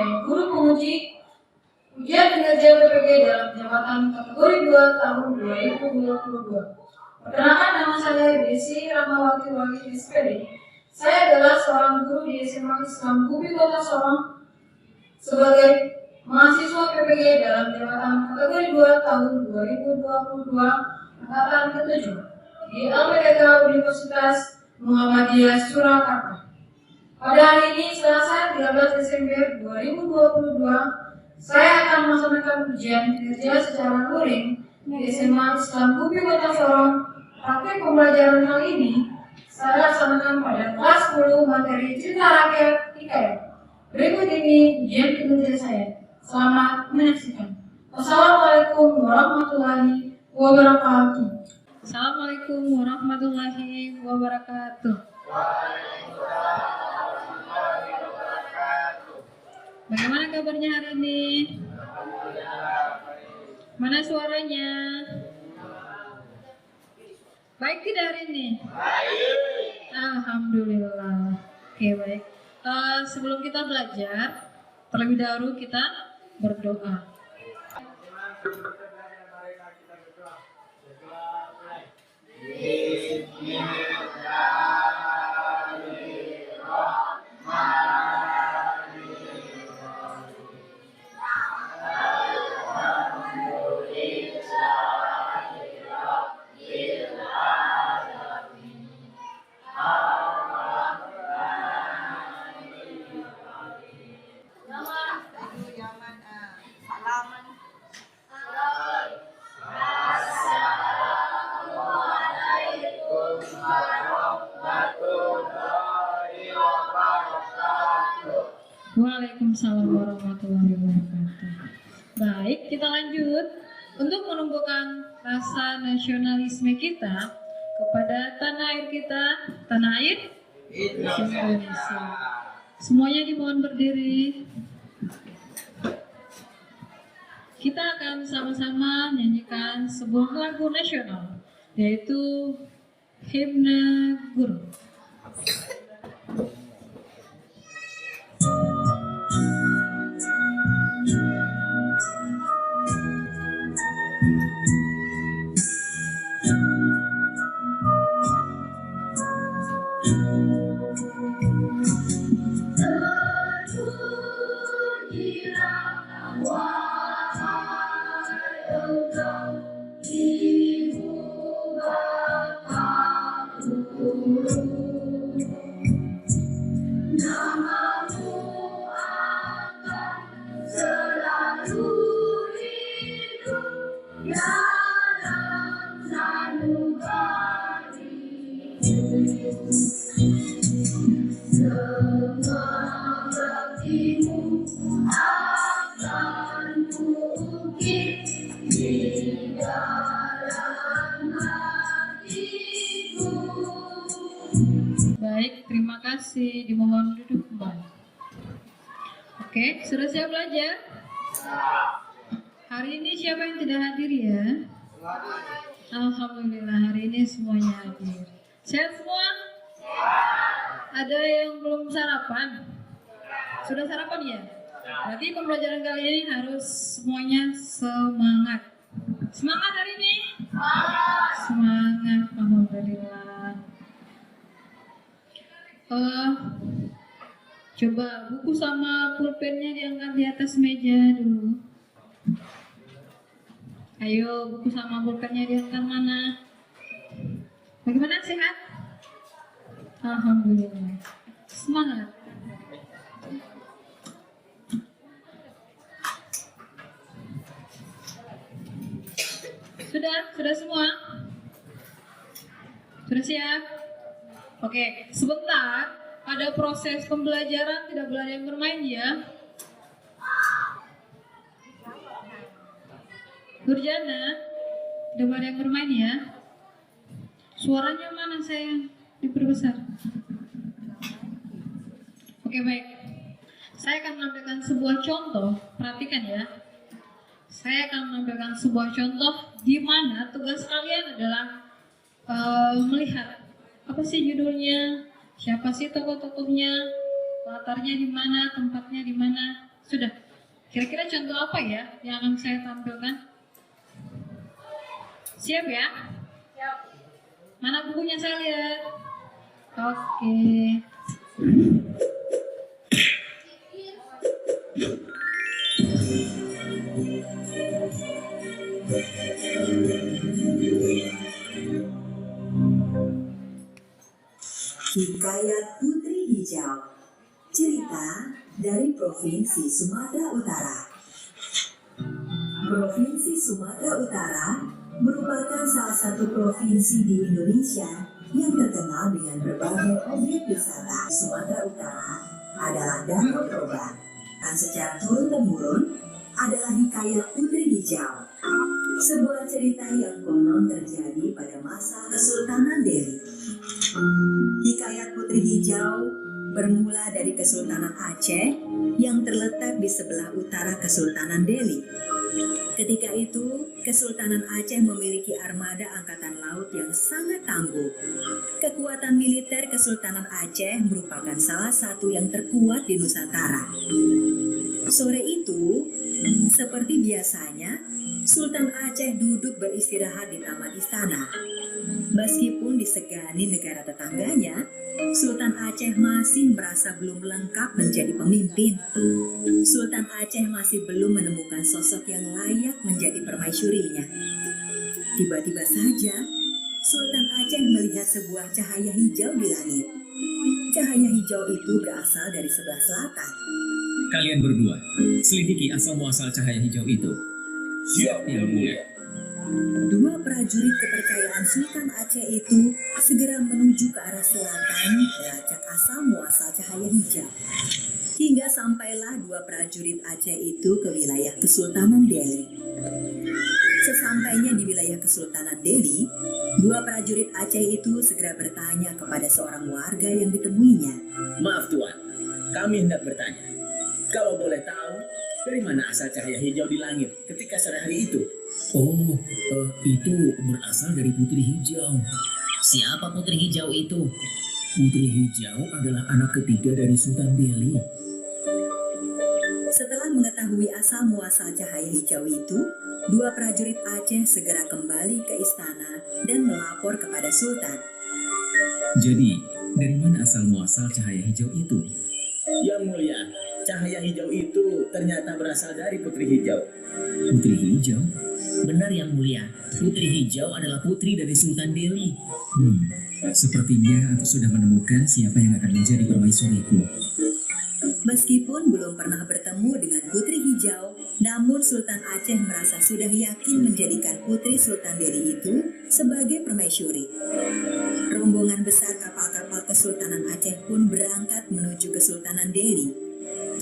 sebagai guru penguji ujian kinerja PPG dalam jabatan kategori 2 tahun 2022. Perkenalkan, nama saya Desi Rahmawati Wali SPD. Saya adalah seorang guru di SMA Islam Gubi Kota Sorong sebagai mahasiswa PPG dalam jabatan kategori 2 tahun 2022 angkatan ke-7 di LPDK Universitas Muhammadiyah Surakarta. Pada hari ini, Selasa 13 Desember 2022, saya akan melaksanakan ujian kinerja secara luring di SMA Islam Gubi Kota Sorong. Praktik pembelajaran kali ini saya laksanakan pada kelas 10 materi cerita rakyat IKN. Berikut ini ujian kinerja saya. Selamat menyaksikan. Wassalamualaikum warahmatullahi wabarakatuh. Assalamualaikum warahmatullahi wabarakatuh. Bagaimana kabarnya hari ini? Mana suaranya? Baik tidak hari ini? Baik. Alhamdulillah. Oke, baik. Sebelum kita belajar, terlebih dahulu kita berdoa. Waalaikumsalam warahmatullahi wabarakatuh. Baik, kita lanjut. Untuk menumbuhkan rasa nasionalisme kita kepada tanah air kita, tanah air Indonesia. Semuanya dimohon berdiri. Kita akan sama-sama menyanyikan sebuah lagu nasional, yaitu Himne Guru. Baik, terima kasih. Dimohon duduk kembali. Oke, sudah siap belajar? Hari ini siapa yang tidak hadir ya? Alhamdulillah, hari ini semuanya hadir. Sehat semua? Ada yang belum sarapan? Sudah sarapan ya? Berarti pembelajaran kali ini harus semuanya semangat. Semangat hari ini? Semangat, alhamdulillah. Coba buku sama pulpennya diangkat di atas meja dulu. Ayo, buku sama pulpennya diangkat mana? Bagaimana, sehat? Alhamdulillah. Semangat. Sudah semua? Sudah siap? Oke, sebentar. Ada proses pembelajaran, tidak boleh ada yang bermain ya. Nurjana, tidak boleh ada yang bermain ya. Suaranya mana sayang? Diperbesar. Oke, baik. Saya akan menampilkan sebuah contoh. Perhatikan ya. Saya akan menampilkan sebuah contoh di mana tugas kalian adalah melihat apa sih judulnya, siapa sih tokoh-tokohnya, latarnya di mana, tempatnya di mana. Sudah. Kira-kira contoh apa ya yang akan saya tampilkan? Siap ya? Siap. Mana bukunya saya lihat? Oke. Hikayat Putri Hijau. Cerita dari Provinsi Sumatera Utara. Provinsi Sumatera Utara merupakan salah satu provinsi di Indonesia yang terkenal dengan berbagai objek wisata. Sumatera Utara adalah Danau Toba, dan secara turun-temurun adalah hikayat Putri Hijau, sebuah cerita yang konon terjadi pada masa Kesultanan Delhi. Hikayat Putri Hijau bermula dari Kesultanan Aceh yang terletak di sebelah utara Kesultanan Delhi. Ketika itu, Kesultanan Aceh memiliki armada angkatan laut yang sangat tangguh. Kekuatan militer Kesultanan Aceh merupakan salah satu yang terkuat di Nusantara. Sore itu, seperti biasanya, Sultan Aceh duduk beristirahat di taman istana. Meskipun disegani negara tetangganya, Sultan Aceh masih merasa belum lengkap menjadi pemimpin. Sultan Aceh masih belum menemukan sosok yang layak menjadi permaisurinya. Tiba-tiba saja, Sultan Aceh melihat sebuah cahaya hijau di langit. Cahaya hijau itu berasal dari sebelah selatan. Kalian berdua, selidiki asal-muasal cahaya hijau itu. Siap, Yang Mulia. Dua prajurit kepercayaan Sultan Aceh itu segera menuju ke arah selatan melacak asal muasal cahaya hijau. Hingga sampailah dua prajurit Aceh itu ke wilayah Kesultanan Delhi. Sesampainya di wilayah Kesultanan Delhi, dua prajurit Aceh itu segera bertanya kepada seorang warga yang ditemuinya. Maaf Tuan, kami hendak bertanya. Kalau boleh tahu, dari mana asal cahaya hijau di langit ketika sore hari itu? Oh, itu berasal dari Putri Hijau. Siapa Putri Hijau itu? Putri Hijau adalah anak ketiga dari Sultan Delhi. Setelah mengetahui asal muasal cahaya hijau itu, dua prajurit Aceh segera kembali ke istana dan melapor kepada Sultan. Jadi, dari mana asal muasal cahaya hijau itu? Yang Mulia, cahaya hijau itu ternyata berasal dari Putri Hijau. Putri Hijau? Benar Yang Mulia, Putri Hijau adalah putri dari Sultan Delhi. Sepertinya aku sudah menemukan siapa yang akan menjadi permaisuriku. Meskipun belum pernah bertemu dengan Putri Hijau, namun Sultan Aceh merasa sudah yakin menjadikan Putri Sultan Delhi itu sebagai permaisuri. Rombongan besar kapal-kapal Kesultanan Aceh pun berangkat menuju Kesultanan Delhi.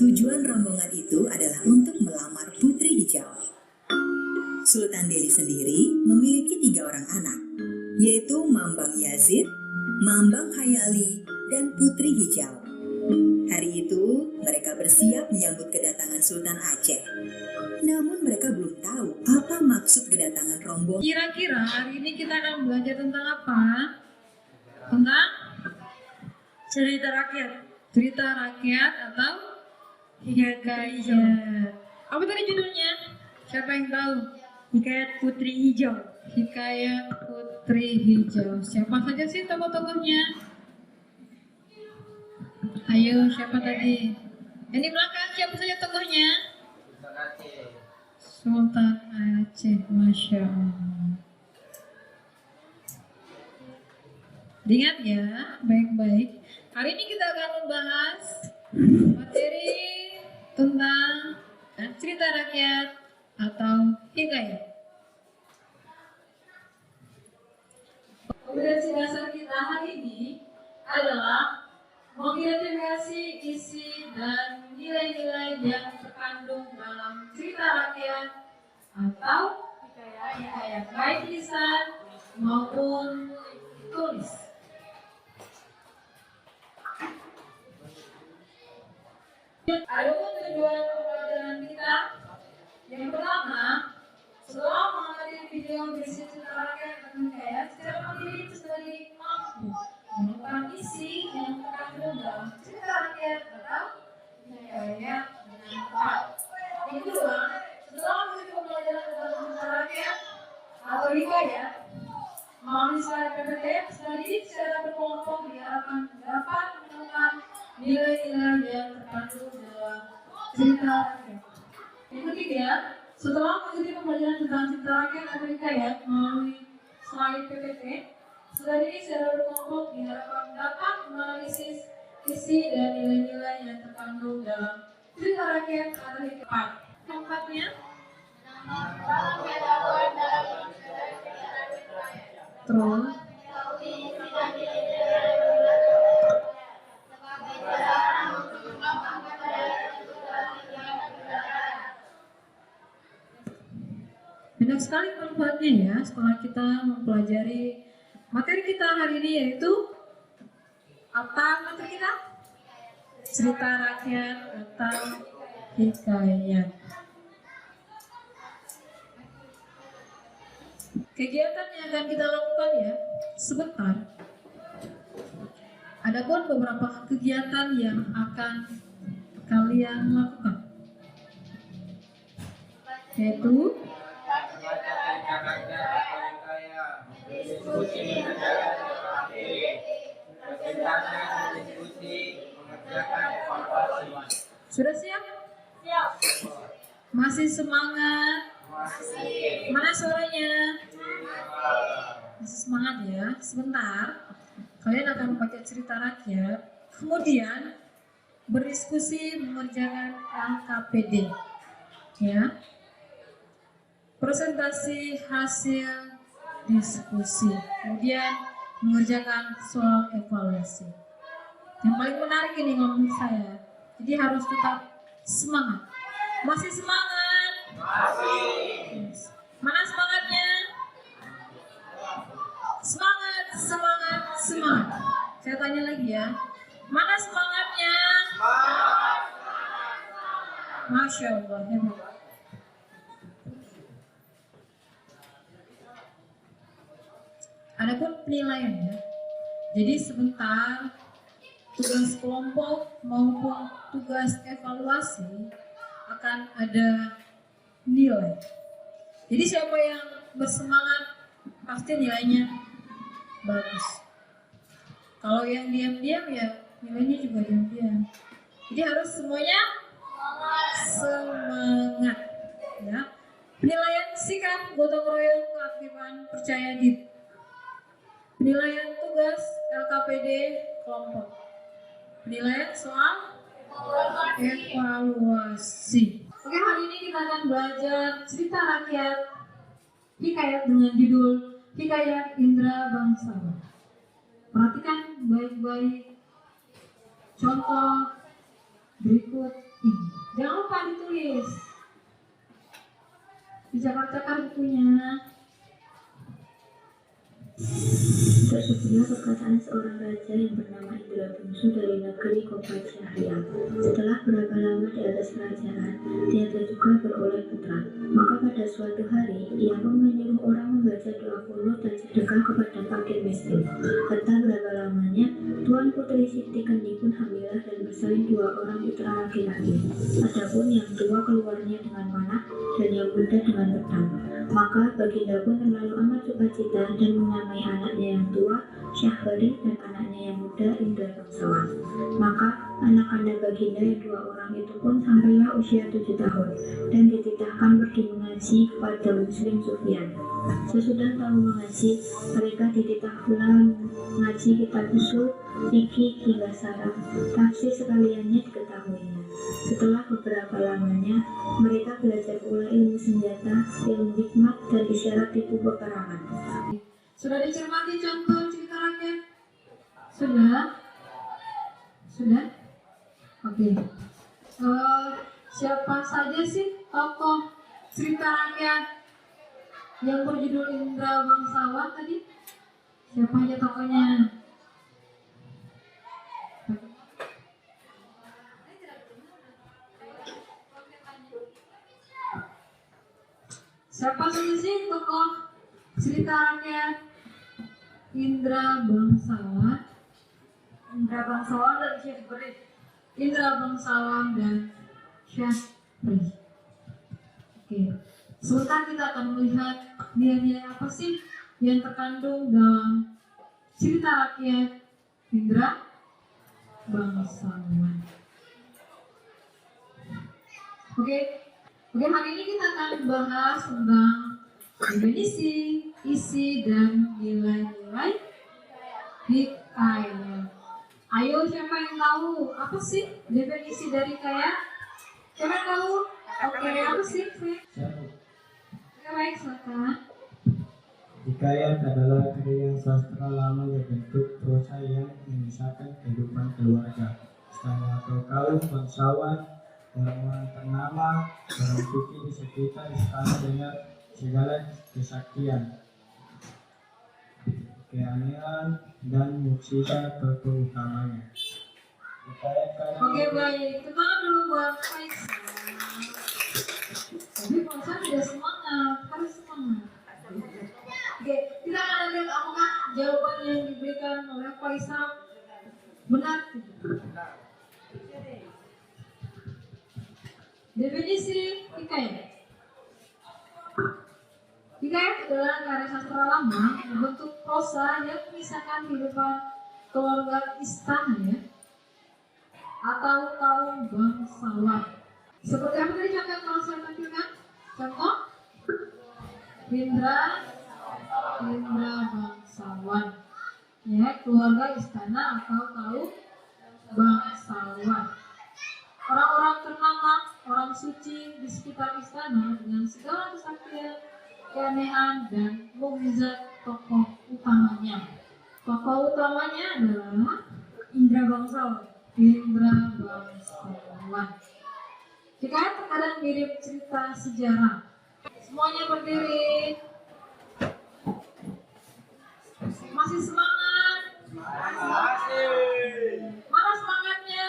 Tujuan rombongan itu adalah untuk melamar Putri Hijau. Sultan Delhi sendiri memiliki 3 orang anak, yaitu Mambang Yazid, Mambang Hayali, dan Putri Hijau. Hari itu, mereka bersiap menyambut kedatangan Sultan Aceh. Namun mereka belum tahu apa maksud kedatangan rombongan. Kira-kira hari ini kita akan belajar tentang apa? Tentang cerita rakyat. Cerita rakyat atau hikayat. Apa tadi judulnya? Siapa yang tahu? Hikayat Putri Hijau. Hikayat Putri Hijau. Siapa saja sih tokoh-tokohnya? Ayo, siapa tadi? Yang di belakang siapa saja tokohnya? Sultan Aceh, Masya Allah. Ingat ya, baik-baik. Hari ini kita akan membahas materi tentang cerita rakyat atau hikayat. Kompetensi dasar kita hari ini adalah mengidentifikasi isi dan nilai-nilai yang terkandung dalam cerita rakyat atau hikayat, baik lisan maupun tulis. Adapun tujuan pembelajaran kita, yang pertama, setelah mengamati video berisi cerita rakyat dan hikayat, secara mandiri sebagai mampu menemukan isi yang terkandung dalam cerita rakyat atau hikayat dengan tepat. Yang ketiga, setelah mengikuti pembelajaran tentang cipta rakyat atau hikayat melalui slide PPT, saudara ini secara berkelompok diharapkan dapat menganalisis isi dan nilai-nilai yang terkandung dalam cerita rakyat atau hikayat. Keempatnya, terus banyak sekali manfaatnya ya setelah kita mempelajari materi kita hari ini, yaitu apa materi kita? Cerita rakyat atau hikayat. Kegiatan yang akan kita lakukan ya sebentar. Adapun beberapa kegiatan yang akan kalian lakukan, yaitu sudah siap? Siap. Masih semangat? Mana suaranya? Masih semangat ya? Sebentar. Kalian akan membaca cerita rakyat, kemudian berdiskusi mengerjakan LKPD. Ya. Presentasi hasil diskusi, kemudian mengerjakan soal evaluasi. Yang paling menarik ini kalau menurut saya, jadi harus tetap semangat. Masih semangat? Masih. Yes. Mana semangatnya? Semangat, semangat, semangat. Saya tanya lagi ya, mana semangatnya? Semangat. Masya Allah, hebat. Adapun penilaian ya, jadi sebentar tugas kelompok maupun tugas evaluasi akan ada nilai. Jadi siapa yang bersemangat pasti nilainya bagus. Kalau yang diam-diam ya nilainya juga diam-diam. Jadi harus semuanya semangat ya. Penilaian sikap, gotong royong, keaktifan, percaya diri. Penilaian tugas LKPD kelompok. Penilaian soal evaluasi. Oke, hari ini kita akan belajar cerita rakyat hikayat dengan judul Hikayat Indra Bangsawan. Perhatikan baik-baik contoh berikut ini. Jangan lupa ditulis. Dicakar-cakar bukunya. Tersebutlah perkataan seorang raja yang bernama Indra Bungsu dari negeri Kopat Syahriat. Setelah berapa lama di atas kerajaan, dia juga beroleh putra. Maka pada suatu hari, ia pun menyuruh orang membaca doa kunut dan sedekah kepada fakir miskin. Entah berapa lamanya, Tuan Putri Siti Kendi pun hamilah dan bersalin 2 orang putra laki-laki. Adapun yang tua keluarnya dengan panah dan yang muda dengan pedang. Maka Baginda pun terlalu amat sukacita dan menyamai anaknya yang tua, Syahbari, dan anaknya yang muda, Indra Bangsawan. Maka anak-anak Baginda yang 2 orang itu pun sampailah usia 7 tahun dan dititahkan pergi mengaji kepada Muslim Sufyan. Sesudah tahu mengaji, mereka dititah pula mengaji kitab usul, fikih hingga saraf, tafsir sekaliannya diketahuinya. Setelah beberapa lamanya, mereka belajar pula ilmu senjata, ilmu hikmat, dan isyarat tipu peperangan. Sudah dicermati contoh cerita rakyat? Sudah? Sudah? Oke. Siapa saja sih tokoh cerita rakyat yang berjudul Indra Bangsawan tadi? Siapa aja tokohnya? Siapa saja sih tokoh cerita rakyat Indra Bangsawan? Indra Bangsawan dan Syahbari. Indra Bangsawan dan Syahbari. Oke. Sebentar kita akan melihat nilai-nilai apa sih yang terkandung dalam cerita rakyat Indra Bangsawan. Oke. Oke, hari ini kita akan bahas tentang definisi, isi, dan nilai-nilai hikayat. Ayo, siapa yang tahu apa sih definisi dari hikayat? Siapa yang tahu? Oke, apa sih? Oke, baik, silakan. Hikayat adalah karya sastra lama yang bentuk prosa yang mengisahkan kehidupan keluarga, istana atau kaum bangsawan, orang-orang ternama, orang suci di sekitar istana dengan segala kesaktian, keanehan, dan mukjizat tokoh utamanya. Hikayat kadang Oke, baik. Tenang dulu buat Faisal. Tapi Faisal tidak semangat, harus semangat. Oke, kita akan lihat apakah jawaban yang diberikan oleh Faisal benar tidak. Definisi hikayat. Hikayat adalah karya sastra lama berbentuk prosa yang mengisahkan kehidupan keluarga istana ya, atau kaum bangsawan. Seperti apa tadi contoh yang kalau saya tampilkan? Contoh Indra bangsawan, ya, keluarga istana atau kaum bangsawan. Orang-orang ternama, orang suci di sekitar istana dengan segala kesaktian, keanehan, dan mukjizat tokoh utamanya. Tokoh utamanya adalah Indra bangsawan. Hikayat terkadang mirip cerita sejarah. Semuanya berdiri. Masih semangat? Mana semangatnya?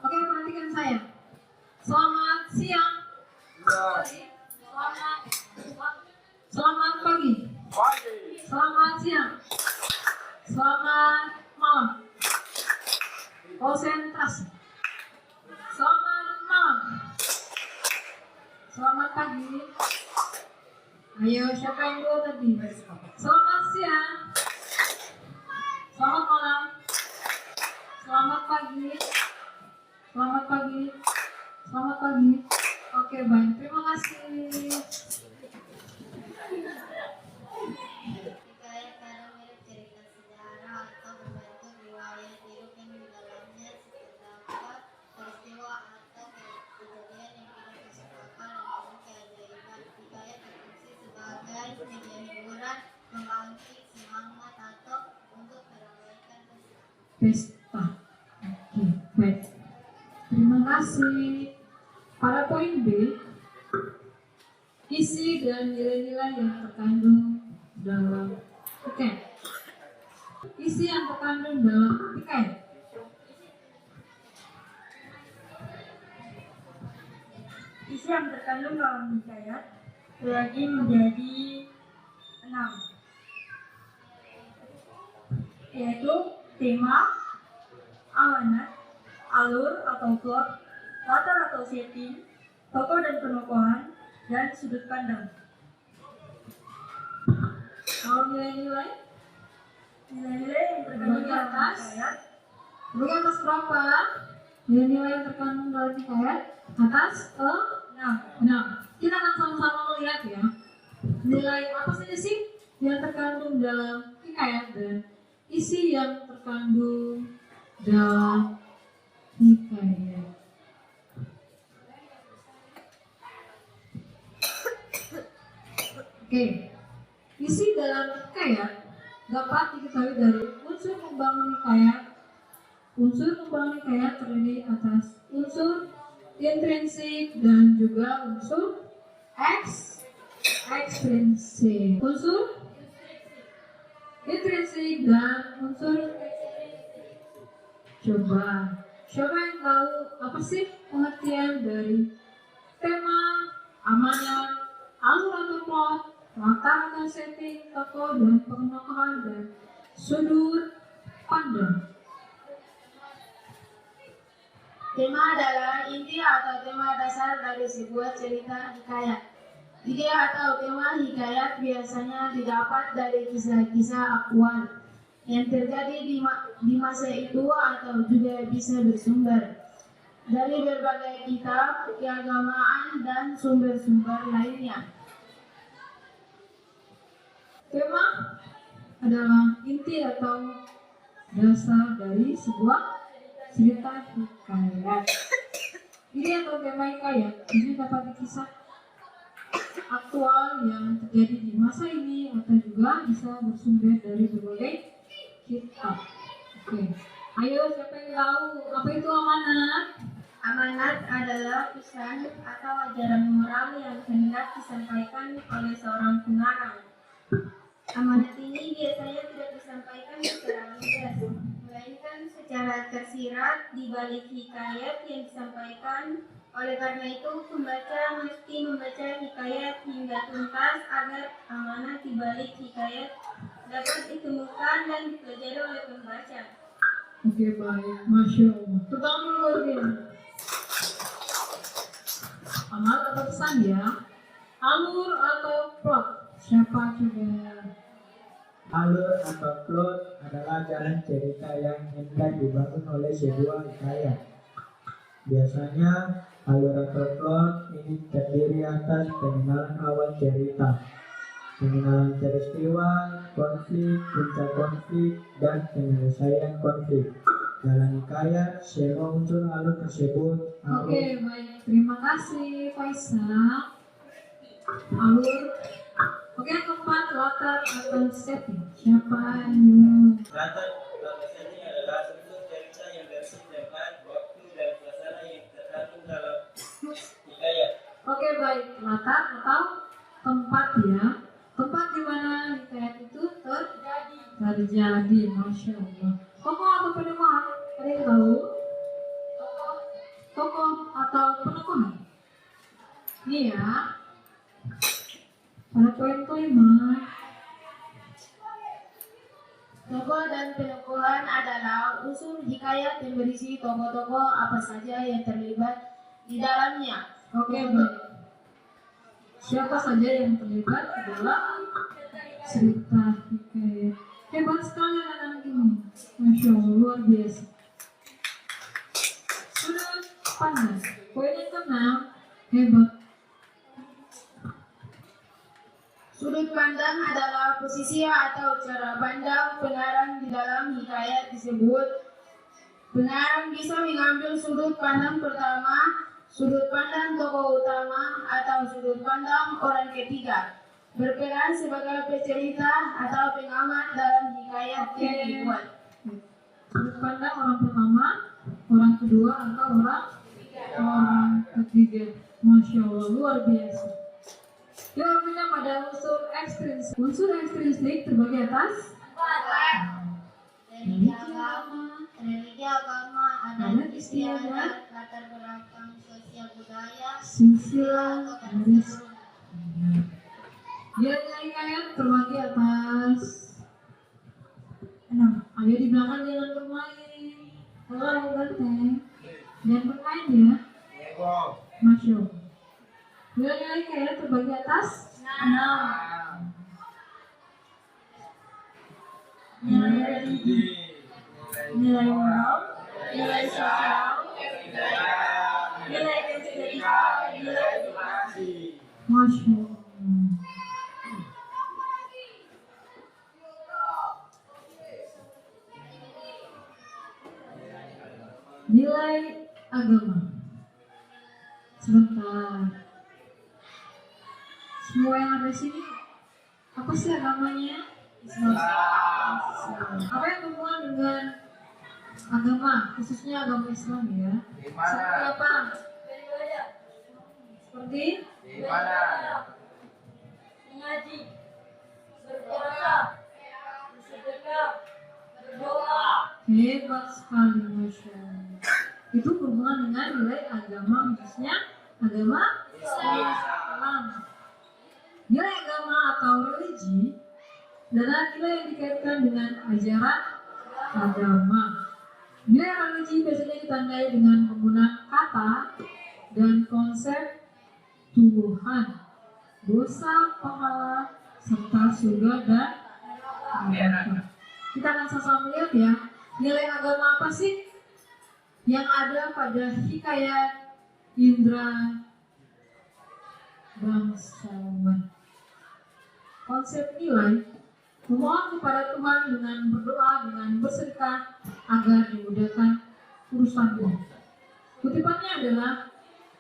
Oke, perhatikan saya. Selamat siang. Selamat pagi. Selamat siang. Selamat malam. Konsentrasi. Selamat malam. Selamat pagi. Ayo, siapa yang dulu tadi? Selamat siang. Selamat malam. Selamat pagi. Selamat pagi. Selamat pagi. Oke, baik. Terima kasih. Hikayat kadang mirip cerita sejarah atau berbentuk riwayat hidup yang di dalamnya terdapat peristiwa atau kejadian yang tidak masuk akal dan penuh keajaiban. Hikayat berfungsi sebagai media hiburan, membangkit semangat atau untuk meramaikan Pesta. Oke, baik. Terima kasih. Pada poin B, isi dan nilai-nilai yang terkandung dalam hikayat. Isi yang terkandung dalam hikayat. Isi yang terkandung dalam hikayat terbagi menjadi 6, yaitu tema, amanat, alur atau plot, latar atau setting, tokoh dan penokohan, dan sudut pandang. Kalau nilai-nilai, Nilai-nilai yang terkandung Bagi dalam atas. hikayat bagi atas berapa? Nilai-nilai yang terkandung dalam hikayat atas 6. Kita akan sama-sama melihat ya. Nilai apa saja sih yang terkandung dalam hikayat dan isi yang terkandung dalam hikayat. Oke, isi dalam hikayat dapat diketahui dari unsur membangun hikayat. Unsur membangun hikayat terdiri atas unsur intrinsik dan juga unsur ekstrinsik. Unsur intrinsik dan unsur Siapa yang tahu apa sih pengertian dari tema, amanat, alur atau plot, latar atau setting, tokoh dan penokohan, dan sudut pandang? Tema adalah inti atau tema dasar dari sebuah cerita hikayat. Ide atau tema hikayat biasanya didapat dari kisah-kisah aktual yang terjadi di masa itu atau juga bisa bersumber dari berbagai kitab, keagamaan, dan sumber-sumber lainnya. Tema adalah inti atau dasar dari sebuah cerita hikayat. Ini atau tema hikayat ini dapat dikisah aktual yang terjadi di masa ini atau juga bisa bersumber dari berbagai kitab. Oke, ayo siapa yang tahu apa itu amanat? Amanat adalah pesan atau ajaran moral yang hendak disampaikan oleh seorang pengarang. Amanat ini biasanya tidak disampaikan secara lugas, melainkan secara tersirat di balik hikayat yang disampaikan. Oleh karena itu, pembaca mesti membaca hikayat hingga tuntas agar amanat di balik hikayat dapat ditemukan dan dipelajari oleh pembaca. Oke, baik, Masya Allah. Tepuk dulu dia. Amanat atau pesan ya. Alur atau plot. Siapa coba? Alur atau plot adalah jalan cerita yang hendak dibangun oleh sebuah hikayat. Biasanya, alur atau plot ini terdiri atas pengenalan awal cerita, pengenalan peristiwa, konflik, puncak konflik, dan penyelesaian konflik. Dalam hikayat, semua unsur alur tersebut Oke, baik. Terima kasih, Faisal. Alur. Oke, yang keempat, latar atau setting. Siapa yang Latar setting adalah struktur cerita yang bersih tempat, waktu, dan suasana yang terkandung dalam hikayat. Oke, baik. Latar atau tempat ya. Tempat di mana hikayat itu terjadi. Masya Allah. Tokoh atau penemuan? Ada yang tahu? Tokoh atau penemuan? Ini ya. Pada poin kelima. Tokoh dan penokohan adalah unsur hikayat yang berisi tokoh-tokoh apa saja yang terlibat di dalamnya. Oke, baik. Siapa saja yang terlibat dalam cerita hikayat? Hebat sekali anak-anak ini. Masya Allah, luar biasa. Sudut pandang. Poin yang keenam, hebat. Sudut pandang adalah posisi atau cara pandang pengarang di dalam hikayat tersebut. Pengarang bisa mengambil sudut pandang pertama, sudut pandang tokoh utama, atau sudut pandang orang ketiga, berperan sebagai pecerita atau pengamat dalam hikayat yang dibuat. Sudut pandang orang pertama, orang kedua, atau orang ketiga. Masya Allah, luar biasa. Yang punya pada unsur ekstrinsik. Unsur ekstrinsik terbagi atas Religi agama, adat istiadat, latar belakang sosial budaya, silsilah garis. Nilai hikayat terbagi atas 6. Ayo di belakang jangan bermain. Kalau ganteng, jangan bermain ya. Masya Allah. Nilai hikayat terbagi atas 6. Nilai religi, nilai moral, nilai sosial, nilai estetika, nilai edukasi. Masya Allah. Nilai agama. Sebentar. Semua yang ada di sini, apa sih agamanya? Islam. Apa yang berhubungan dengan agama, khususnya agama Islam ya? Seperti apa? Seperti? Mengaji, berpuasa, bersedekah, berdoa. Hebat sekali, Masya Allah. Itu berhubungan dengan nilai agama, khususnya agama Islam. Nilai agama atau religi adalah nilai yang dikaitkan dengan ajaran agama. Nilai religi biasanya ditandai dengan penggunaan kata dan konsep Tuhan, dosa, pahala, serta surga dan neraka. Kita akan sama-sama melihat ya, nilai agama apa sih? yang ada pada hikayat indra bangsawan. Konsep nilai memohon kepada Tuhan dengan berdoa, dengan bersedekah agar dimudahkan urusanmu. Kutipannya adalah,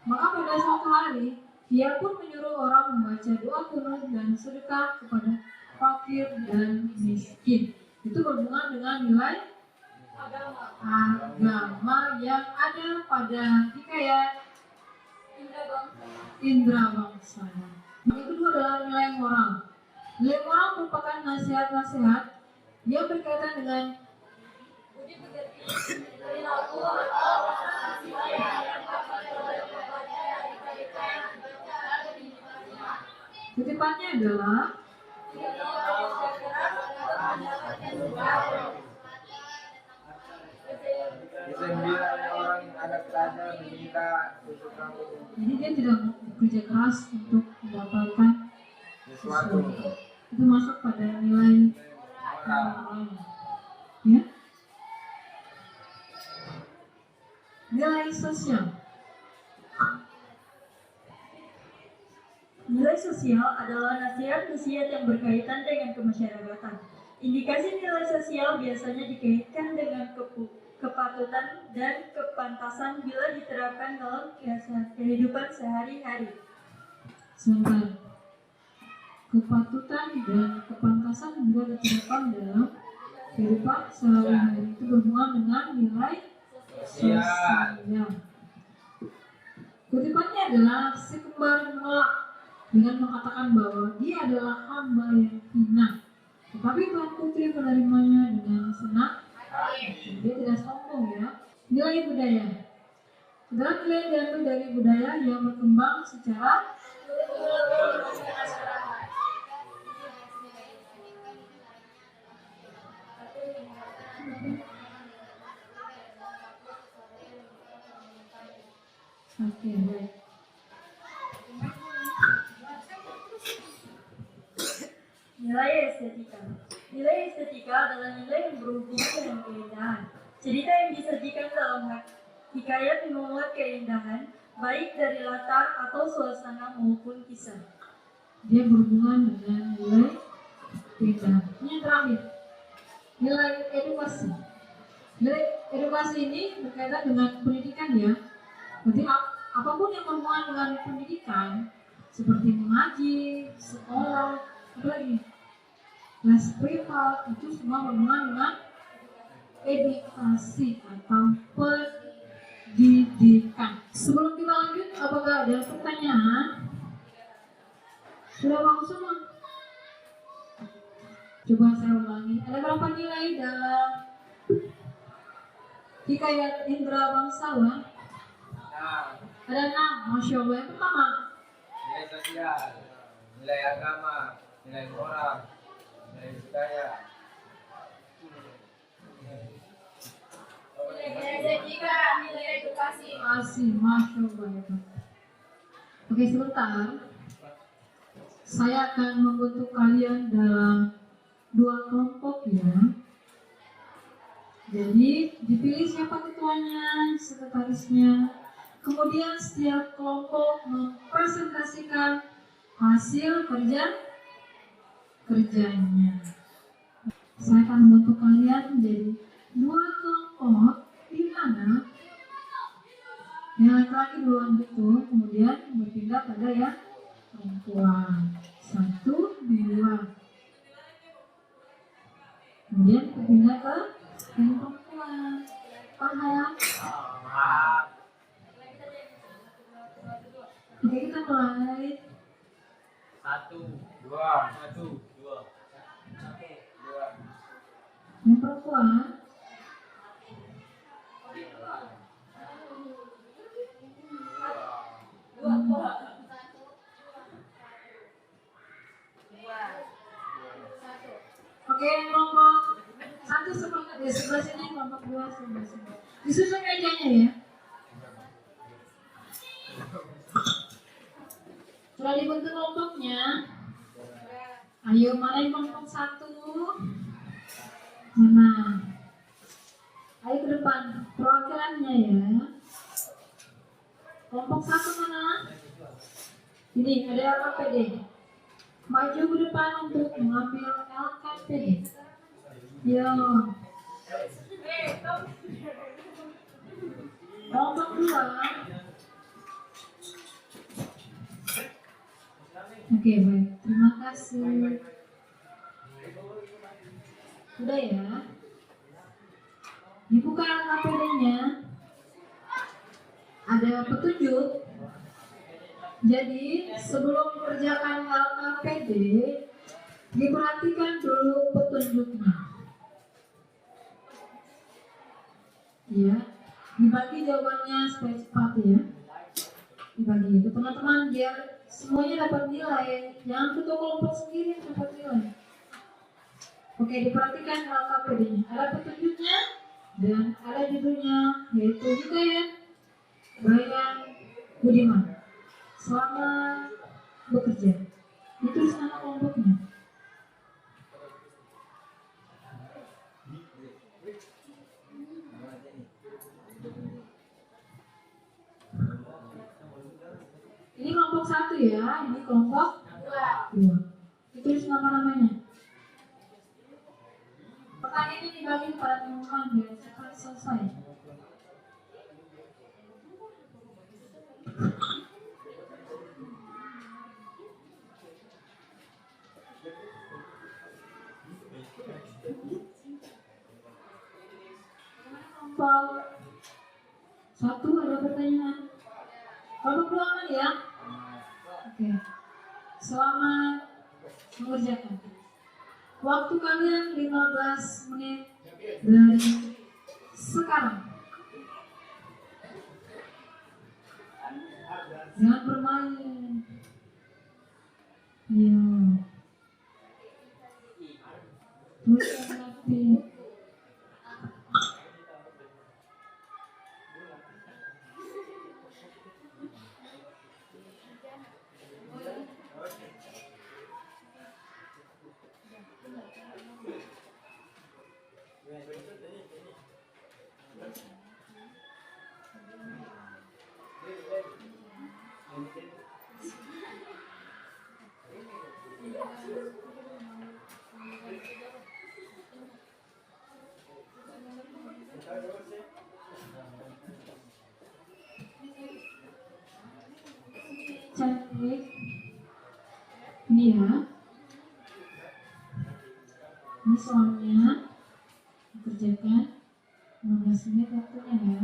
maka pada suatu hari ia pun menyuruh orang membaca doa kunut dan sedekah kepada fakir dan miskin. Itu berhubungan dengan nilai agama yang ada pada hikayat indra bangsawan. Yang kedua adalah nilai moral. Nilai moral merupakan nasihat-nasihat yang berkaitan dengan kutipannya adalah Sembilan orang anak raja meminta untuk kamu jadi dia tidak bekerja keras untuk mendapatkan sesuatu. itu masuk pada nilai moral. Ya. Nilai sosial. Nilai sosial adalah nasihat-nasihat yang berkaitan dengan kemasyarakatan. Indikasi nilai sosial biasanya dikaitkan dengan kepatutan dan kepantasan bila diterapkan dalam kehidupan sehari-hari. Sebentar. Kepatutan dan kepantasan juga diterapkan dalam kehidupan sehari-hari, itu berhubungan dengan nilai sosial. Kutipannya adalah si kembar menolak dengan mengatakan bahwa dia adalah hamba yang hina, tetapi Tuan Putri menerimanya dengan senang. Dia tidak sombong ya. Nilai budaya. Adalah nilai yang diambil dari budaya yang berkembang secara oke, baik. Nilai estetika. Nilai estetika adalah nilai yang berhubungan dengan keindahan. Cerita yang disajikan dalam hikayat memuat keindahan, baik dari latar atau suasana maupun kisah. Dia berhubungan dengan nilai keindahan. Yang terakhir, nilai edukasi. Nilai edukasi ini berkaitan dengan pendidikan ya. Berarti apapun yang berhubungan dengan pendidikan, seperti mengaji, sekolah, apa lagi? Les privat, itu semua berhubungan dengan edukasi atau pendidikan. Sebelum kita lanjut, apakah ada pertanyaan? Sudah bagus semua? Coba saya ulangi. Ada berapa nilai dalam hikayat indra bangsawan? Ada 6, Masya Allah. Yang pertama, Nilai sosial, nilai agama, nilai moral, nilai budaya. Nilai edukasi. Asih, Masya Allah. Oke, sebentar. Saya akan membentuk kalian dalam 2 kelompok ya. Jadi dipilih siapa ketuanya, sekretarisnya. Kemudian setiap kelompok mempresentasikan hasil kerjanya. Saya akan membentuk kalian menjadi 2 kelompok di mana yang laki-laki duluan itu kemudian berpindah pada yang perempuan. 1, 2. Kemudian berpindah ke yang perempuan. Paham? Oke, kita mulai. 1, 2, 1, 2. Yang perempuan. Oke, kelompok 1 sepakat ya, sebelah sini, kelompok 2 sebelah sini. Disusun mejanya ya. Sudah dibentuk kelompoknya. Ayo, mana yang kelompok 1? Mana? Ayo ke depan. Perwakilan perannya ya. Kelompok 1 mana? Ini ada LKPD. Maju ke depan untuk mengambil LKPD. Yo. Kelompok 2. Oke, baik. Terima kasih. Sudah ya. Dibuka LKPD-nya. Ada petunjuk. Jadi, sebelum mengerjakan LKPD, diperhatikan dulu petunjuknya. Ya, dibagi jawabannya supaya cepat ya. Dibagi itu teman-teman biar semuanya dapat nilai. Jangan ketua kelompok sendiri yang dapat nilai. Oke, diperhatikan LKPD-nya. Ada petunjuknya dan ada judulnya, yaitu Hikayat Bayan Budiman selama bekerja. Ditulis nama kelompoknya. Ini kelompok 1 ya, ini kelompok 2. Ditulis nama-namanya. Pertanyaannya dibagi kepada teman-teman biar cepat selesai. Kelompok 1 ada pertanyaan. Kelompok 2 aman ya? Oke. Selamat mengerjakan. Waktu kalian 15 menit dari sekarang. Jangan bermain. Iya. Tulis yang rapi. Cantik. Ini ya. Ini soalnya dikerjakan 15 menit waktunya ya.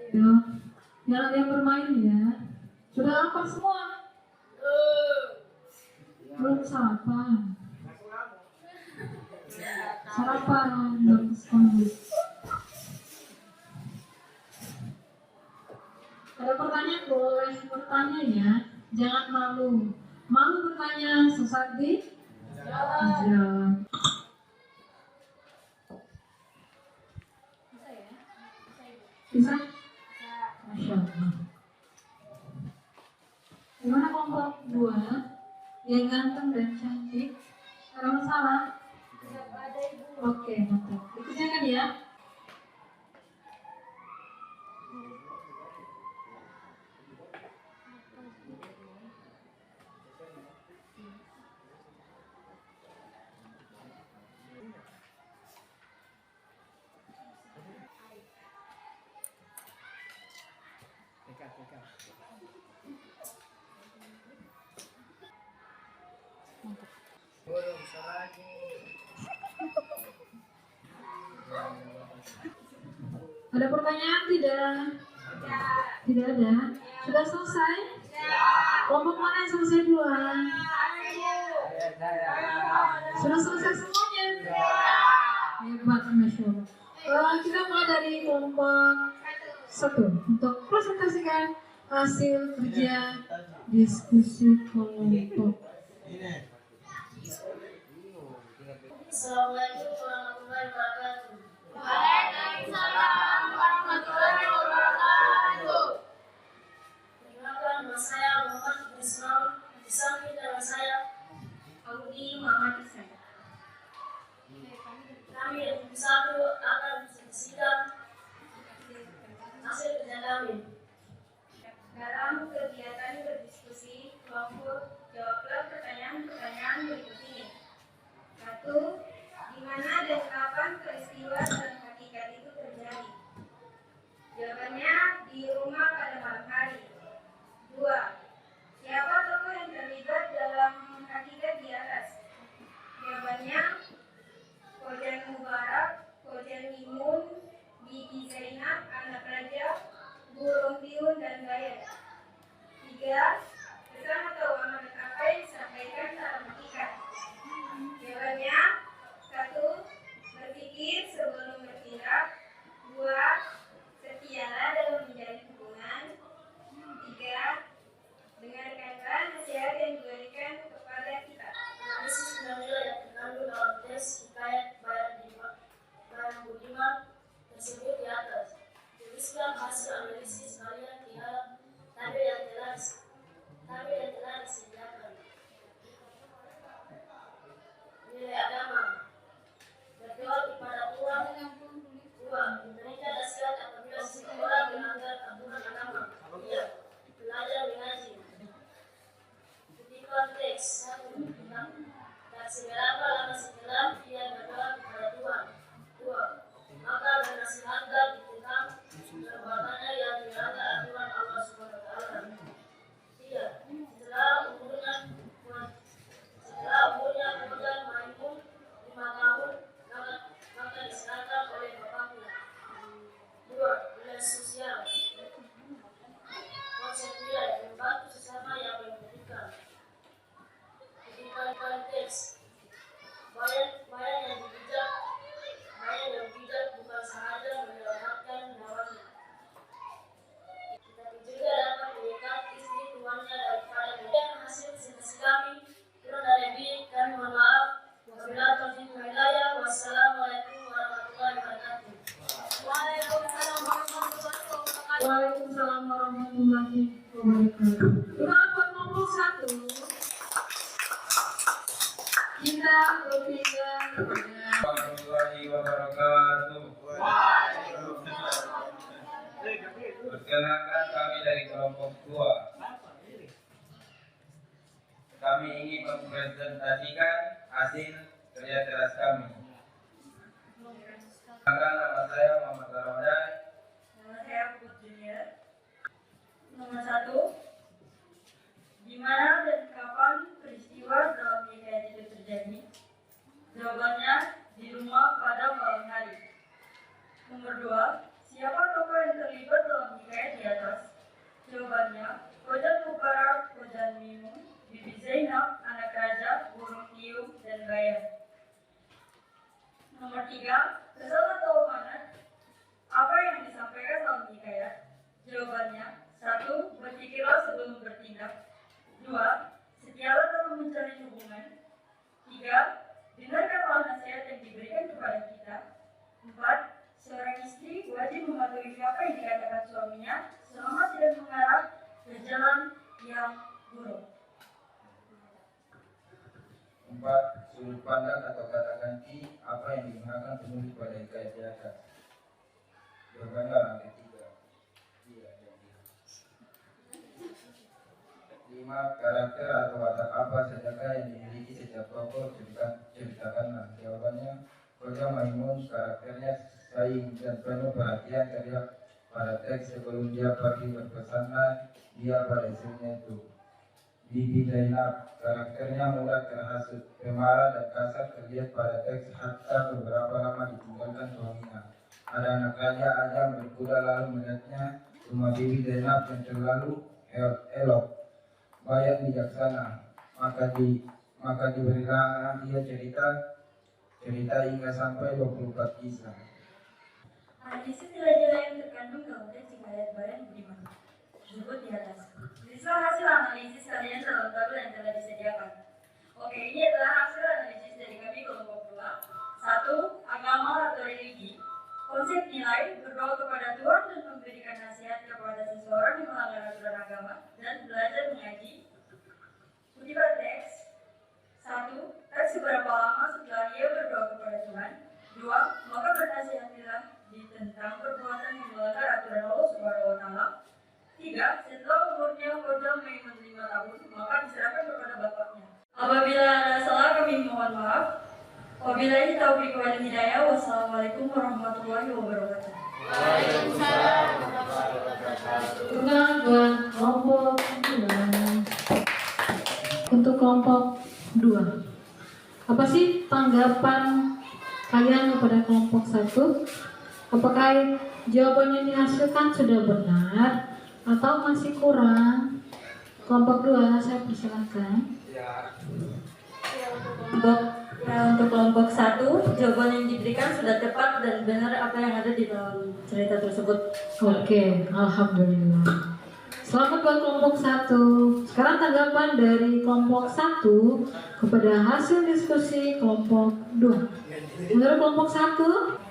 Ya, jangan ada yang bermain ya. Sudah lapar semua? Belum sarapan. Sarapan belum sekolah. Ada pertanyaan boleh bertanya ya. Jangan malu. Malu bertanya sesaat di jalan. Bisa? Masya Allah. Gimana kelompok 2 yang ganteng dan cantik? Ada masalah? Oke, mantap. Dikerjakan ya. Ada pertanyaan tidak? Tidak ada. Sudah selesai? Kelompok mana yang selesai duluan? Sudah selesai semuanya? Hebat, Masya Allah. Kita mulai dari kelompok 1 untuk presentasikan hasil kerja diskusi kelompok. Assalamualaikum warahmatullahi wabarakatuh. Waalaikumsalam warahmatullahi wabarakatuh. Perkenalkan, nama saya Muhammad Ismail. Di samping nama saya Audi Muhammad Ismail. Kami yang satu akan menyaksikan hasil kerja kami. Dalam kegiatan berdiskusi kelompok, jawablah pertanyaan-pertanyaan berikut ini. 1. Di mana dan kapan peristiwa dan hakikat itu terjadi? Jawabannya, di rumah pada malam hari. 2. Siapa tokoh yang terlibat dalam hakikat di atas? Jawabannya, Khojan Mubarak, Khojan Mimun, Bibi Zainab, anak raja, burung piun, dan gayat. 3. Pesan atau amanat apa yang disampaikan dalam hakikat? Jawabannya, 1. Berpikir sebelum bertindak. 2. Setialah dalam menjalin hubungan. 3. Dengarkanlah nasihat yang diberikan kepada kita. Analisis nilai yang terkandung dalam tes hikayat Bayan Budiman tersebut di atas. Tuliskan hasil analisis kalian di dalam tabel yang telah disediakan. Nilai agama. Berdoa kepada Tuhan. 2. Memberikan nasihat apabila seseorang melanggar aturan agama. 3. Belajar mengaji. Ketika teks 1. Dan seberapa lama setelah dia berdoa kepada Tuhan. 2. Maka bernasihatlah tentang perbuatannya yang melanggar aturan Allah SWT. 3. Setelah umurnya Khojan Maimun 5 tahun, maka diserahkan oleh bapaknya. 2. Nilai sosial. Konsep nilai membantu sesama yang membutuhkan. Ketika teks Bayan yang bijak bukan sahaja menyelamatkan nyawanya, tetapi juga dapat mengikat istri tuannya daripada mereka. Hasil presentasi kami, kurang dan lebih kami mohon maaf. Wabillahi taufiq wal hidayah. Wassalamualaikum warahmatullahi wabarakatuh. Waalaikumsalam warahmatullahi wabarakatuh. Kelompok nomor 1. Kita berpindah kepada warahmatullahi wabarakatuh. Perkenalkan, kami dari kelompok 2. Kami ingin mempresentasikan hasil kerja keras kami. Nama saya Muhammad Ramadan. Nama saya Put Junior. Nomor 1. Di mana dan kapan peristiwa dalam hikayat itu terjadi? Jawabannya, di rumah pada malam hari. Nomor 2. Siapa tokoh yang terlibat dalam hikayat di atas? Jawabannya, Khojan Mubarak, Khojan Mimun, Bibi Zainab, anak raja, burung piung, dan gayat. Nomor 3. Pesan atau amanat apa yang disampaikan dalam hikayat? Jawabannya, 1. Berpikirlah sebelum bertindak. 2. Setialah dalam mencari hubungan. 3. Dengarkanlah nasihat yang diberikan kepada kita. 4. Seorang istri wajib mematuhi apa yang dikatakan suaminya selama tidak mengarah ke jalan yang buruk. 4. Sudut pandang atau kata ganti apa yang digunakan penulis pada hikayat di atas? Jawabannya orang ketiga. Iya. 5. Karakter atau watak apa sajakah yang dimiliki setiap tokoh? Ceritakanlah. Jawabannya, Khojan Maimun karakternya saing dan penuh perhatian terlihat pada teks sebelum dia pergi berpesanlah dia pada istrinya itu. Bibi Zainab karakternya mudah terhasut, pemarah dan kasar terlihat pada teks hatta beberapa lama ditinggalkan suaminya. Ada anak raja Ajam berkuda lalu melihatnya, rumah Bibi Zainab yang terlalu elok. Bayan bijaksana, maka diberilah dia cerita hingga sampai 24 kisah. Analisis nilai-nilai yang terkandung dalam teks hikayat Bayan Budiman tersebut di atas. Tulislah hasil analisis kalian dalam tabel yang telah disediakan. Oke, ini adalah hasil analisis dari kami kelompok 2. 1. Agama atau religi. Konsep nilai berdoa kepada Tuhan dan memberikan nasihat kepada seseorang yang melanggar aturan agama dan belajar mengaji. Kutipan teks. 1. Teks seberapa lama setelah ia berdoa kepada Tuhan. 2. Maka bernasihatilah tentang perbuatan yang melanggar aturan Allah Subhanahu wa Ta'ala. 3. Setelah umurnya Kodam Maimun 5 tahun, maka diserahkan kepada bapaknya. Apabila ada salah kami mohon maaf. Wabillahi taufiq wal hidayah. Wassalamualaikum warahmatullahi wabarakatuh. Waalaikumsalam warahmatullahi wabarakatuh. Pengakuan kelompok 2. Untuk kelompok 2. Apa sih tanggapan kalian kepada kelompok 1? Apakah jawaban yang dihasilkan sudah benar atau masih kurang? Kelompok 2, saya persilakan. Untuk kelompok 1, jawaban yang diberikan sudah tepat dan benar apa yang ada di dalam cerita tersebut. Oke, alhamdulillah. Selamat buat kelompok 1. Sekarang tanggapan dari kelompok 1 kepada hasil diskusi kelompok 2. Menurut kelompok 1?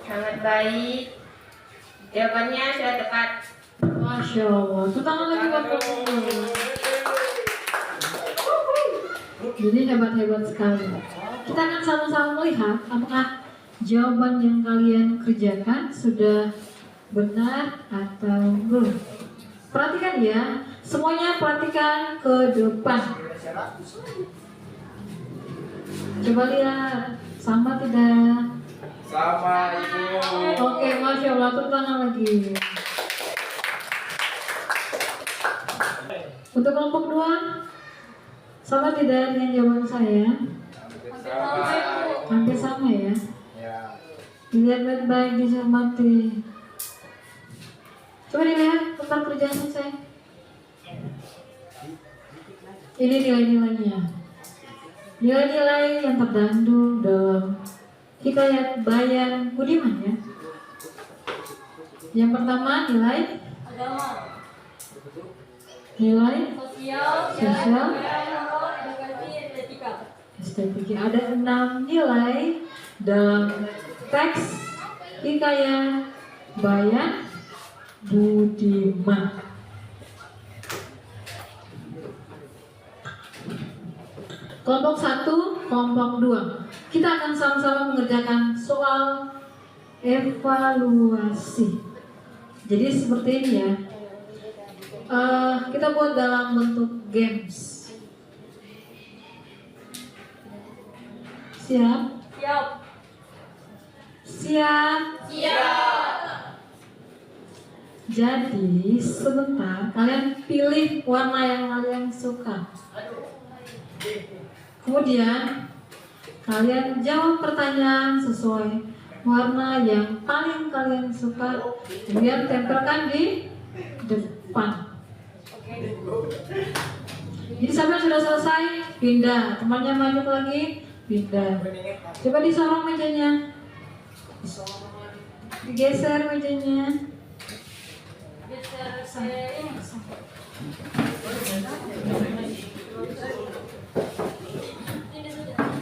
Sangat baik. Jawabannya sudah tepat. Masya Allah. Tepuk tangan lagi buat kelompok 2. Jadi hebat-hebat sekali. Kita akan sama-sama melihat apakah jawaban yang kalian kerjakan sudah benar atau belum. Perhatikan ya, semuanya perhatikan ke depan. Coba lihat, sama tidak? Sama, Ibu. Oke, Masya Allah, tepuk tangan lagi. Untuk kelompok 2, sama tidak dengan jawaban saya? Hampir sama ya? Dilihat baik-baik, dicermati. Coba dilihat tentang kerjaan saya. Ini nilai-nilainya. Nilai-nilai yang terkandung dalam hikayat Bayan Budiman ya. Yang pertama nilai Agama, nilai sosial, estetika. Ada 6 nilai dalam teks hikayat Bayan Budiman. Kelompok 1, kelompok 2. Kita akan sama-sama mengerjakan soal evaluasi. Jadi seperti ini ya. Kita buat dalam bentuk games. Siap? Siap. Siap? Siap. Jadi sebentar kalian pilih warna yang kalian suka. Kemudian kalian jawab pertanyaan sesuai warna yang paling kalian suka. Kemudian tempelkan di depan. Jadi sampai sudah selesai, pindah. Temannya maju lagi, pindah. Coba disorong mejanya. Digeser mejanya.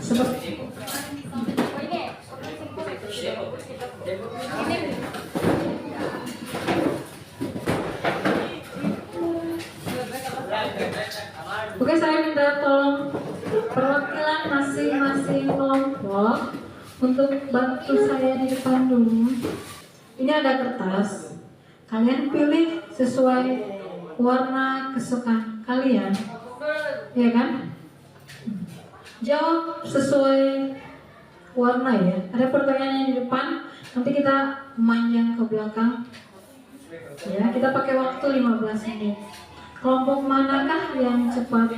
Seperti Oke, saya minta tolong perwakilan masing-masing kelompok untuk bantu saya di depan dulu. Ini ada kertas. Kalian pilih sesuai warna kesukaan kalian, ya kan? Jawab sesuai warna ya. Ada pertanyaannya di depan. Nanti kita memanjang ke belakang. Ya, kita pakai waktu 15 menit. Kelompok manakah yang cepat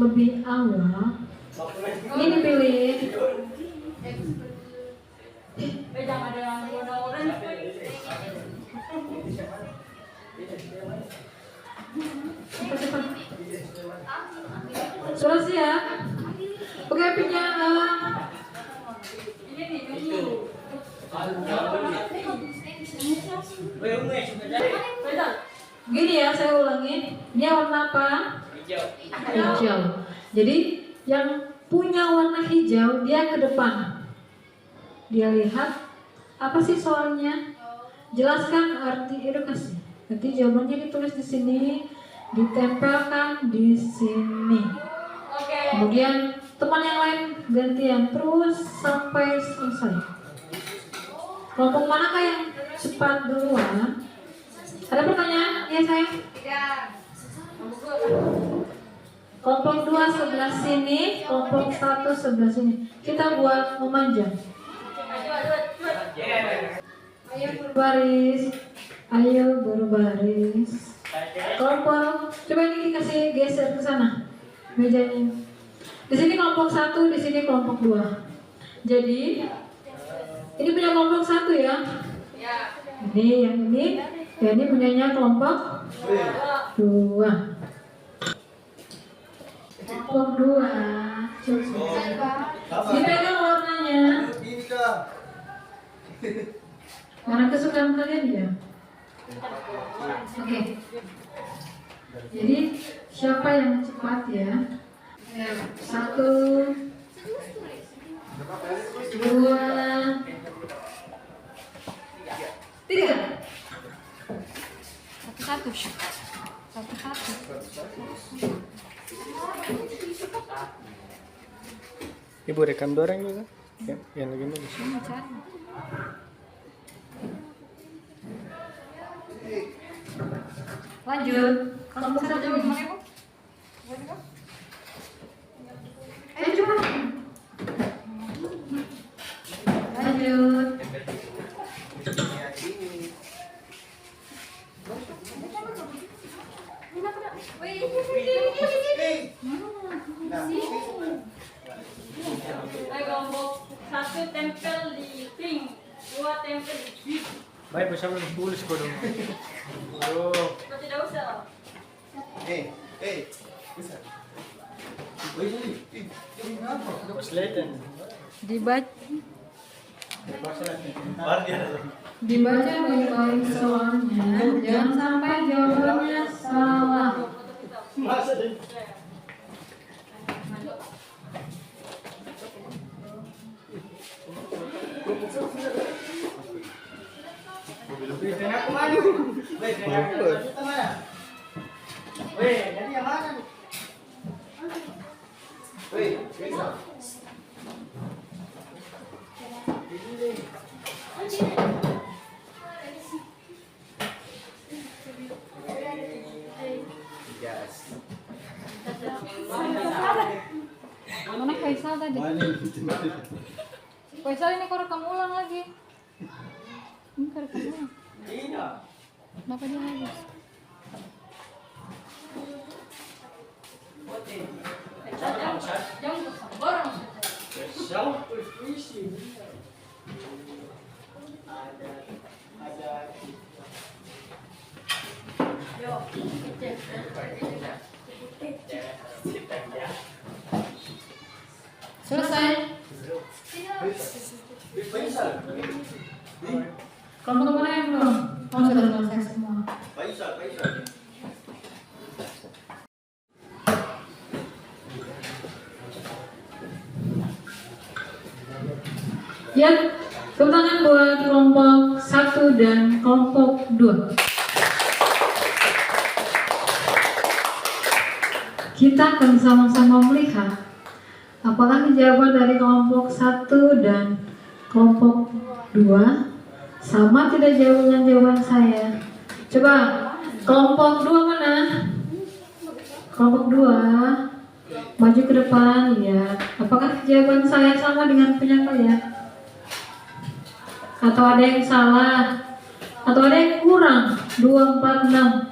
lebih awal? Ini dipilih. Jangan ada yang mudah-mudahan. Cepat. Sudah siap? Oke, pinya. Gini ya, saya ulangi. Dia warna apa? Hijau. Jadi yang punya warna hijau dia ke depan. dia lihat. Apa sih soalnya? Jelaskan arti edukasi. Nanti jawabannya ditulis di sini, ditempelkan di sini. Kemudian teman yang lain gantian terus sampai selesai. Kelompok manakah yang cepat duluan? Ada pertanyaan? Iya sayang? Kelompok 2 sebelah sini, kelompok 1 sebelah sini. Kita buat memanjang. Ayo berbaris. Ayo berbaris. Kelompok, coba ini kasih geser ke sana mejanya. Di sini kelompok 1, di sini kelompok 2. Jadi ini punya kelompok 1 ya. Ini yang ini, ya ini punyanya kelompok 2. Kelompok 2. Dipegang warnanya. Warna kesukaan kalian ya. Oke. Jadi siapa yang cepat ya? 1, 2, 3. Satu. Ibu rekam dorang juga. Yang lagi nulis. Lanjut. Kelompok 1 ini. Ayo coba. Lanjut. Kelompok 1 tempel di pink, 2 tempel di green. Baik, bersama tulis kau dong. Tidak usah. Dibaca baik-baik soalnya, jangan sampai jawabannya salah. Mana Faisal tadi? Faisal ini kok rekam ulang lagi? Ini kok rekam ulang? Kenapa dia lagi? Jangan sabar. Selesai. Kelompok mana yang belum? Oh, sudah selesai semua. Ya, tepuk tangan buat kelompok 1 dan kelompok 2. Kita akan sama-sama melihat apakah jawaban dari kelompok 1 dan kelompok 2 sama tidak jawaban saya. Coba kelompok 2 mana? Kelompok 2 maju ke depan, lihat apakah jawaban saya sama dengan punya kalian? Atau ada yang salah? Atau ada yang kurang? 2, 4, 6.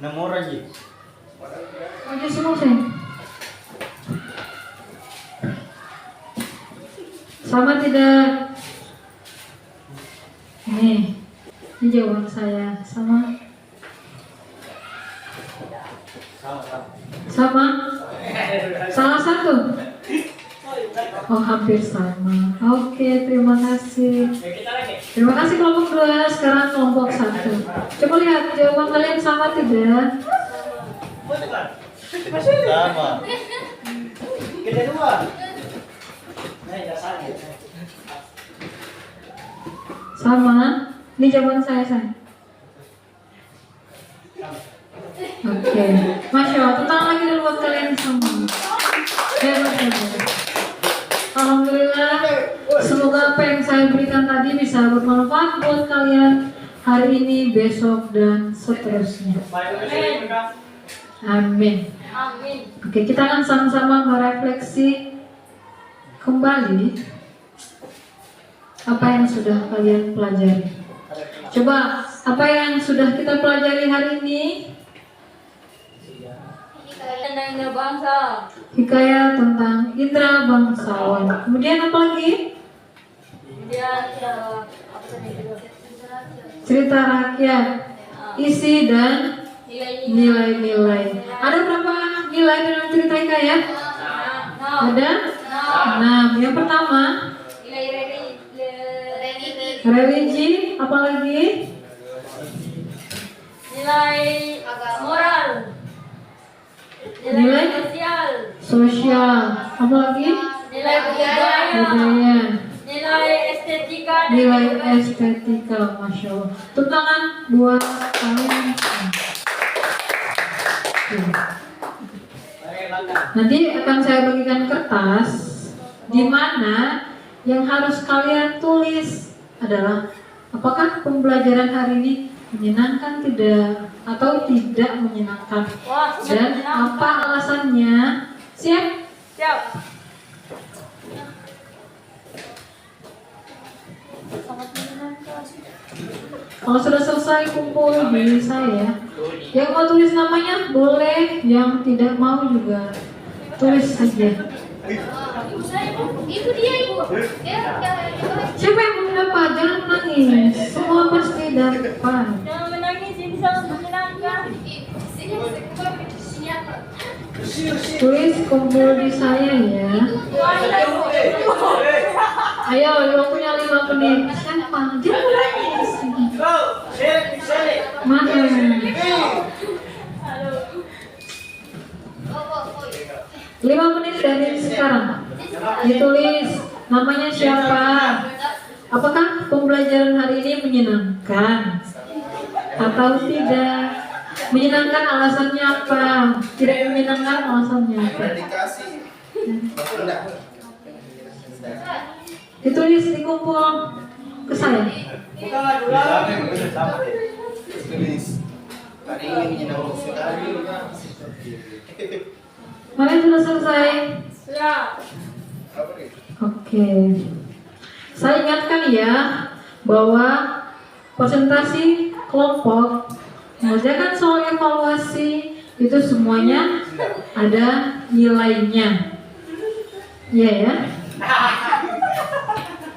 Nomor lagi. Maju semua sih. Sama tidak? Ini jawaban saya sama. Sama? Salah satu? Oh, hampir sama. Oke, terima kasih. Terima kasih kelompok 2, sekarang kelompok 1. Coba lihat jawaban kalian sama tidak? Sama. Kedua. Sama. Ini jawaban saya. Oke. Masya Allah. Tentang lagi dulu buat kalian semua. Hebat. Alhamdulillah. Semoga apa yang saya berikan tadi bisa bermanfaat buat kalian hari ini, besok, dan seterusnya. Amin. Oke, kita akan sama-sama merefleksi kembali apa yang sudah kalian pelajari. Coba, apa yang sudah kita pelajari hari ini? Hikayat tentang indra bangsawan. Kemudian apa lagi? Cerita rakyat, isi dan nilai-nilai. Ada berapa nilai dalam cerita hikayat? Ada 6. Yang pertama religi, apa lagi? Nilai moral, Nilai sosial, apa lagi? nilai budaya, nilai estetika, Masya Allah. Tepuk tangan buat kalian. Nanti akan saya bagikan kertas di mana yang harus kalian tulis adalah apakah pembelajaran hari ini menyenangkan tidak atau tidak menyenangkan, dan apa alasannya. Siap? Siap. Kalau sudah selesai kumpul di saya, yang mau tulis namanya boleh, yang tidak mau juga tulis saja. Itu dia ibu. Siapa yang mau dapat? Jangan menangis. Semua pasti dapat. Jangan menangis, ini sangat menyenangkan. Tulis kumpul di saya ya. Ayo, yang punya 5 menit. Siapa? Jangan menangis. Mana? 5 menit dari sekarang. Ditulis namanya siapa. Apakah pembelajaran hari ini menyenangkan atau tidak? Menyenangkan alasannya apa? Tidak menyenangkan alasannya apa? Ditulis, dikumpul ke saya. Mana sudah selesai? Siap. Oke. Saya ingatkan ya bahwa presentasi kelompok mengerjakan soal evaluasi itu semuanya ada nilainya. Iya ya.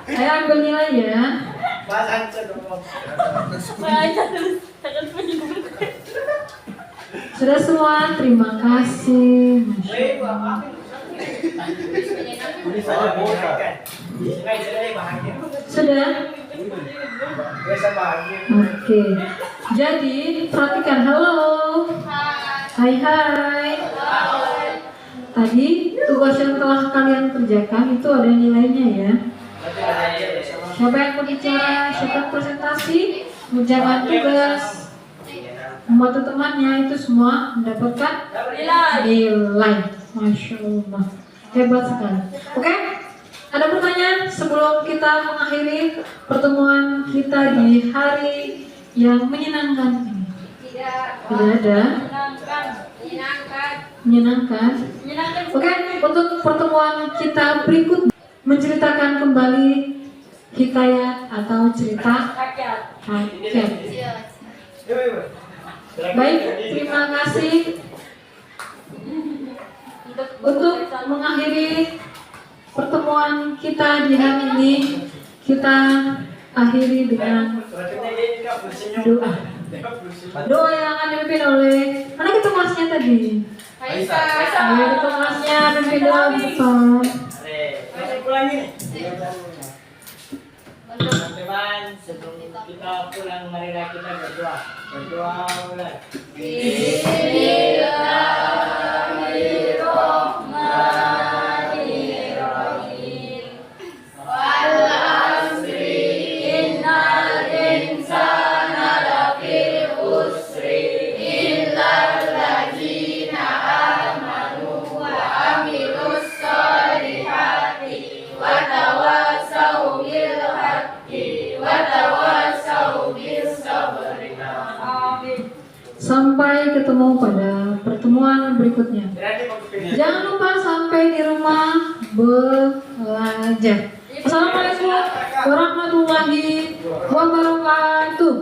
Saya ambil nilai ya. Sudah semua, terima kasih. Masya Allah. Sudah? Oke. Jadi perhatikan, halo. Hai. Tadi tugas yang telah kalian kerjakan itu ada nilainya ya. Siapa yang berbicara, siapa yang presentasi, mengerjakan tugas, membantu temannya, itu semua mendapatkan nilai. Masya Allah, hebat sekali. Oke, ada pertanyaan sebelum kita mengakhiri pertemuan kita di hari yang menyenangkan ini? Tidak ada. Menyenangkan. Oke, untuk pertemuan kita berikut menceritakan kembali hikayat atau cerita rakyat. Baik, terima kasih. Untuk mengakhiri pertemuan kita di hari ini, kita akhiri dengan doa. Doa yang akan dipimpin oleh mana kita kelasnya tadi? Ayo kita kelasnya pimpin doa di depan. Teman-teman, sebelum kita pulang, marilah kita berdoa. Berdoa mulai. Bismillah. bertemu pada pertemuan berikutnya. Jangan lupa sampai di rumah belajar. Assalamualaikum warahmatullahi wabarakatuh.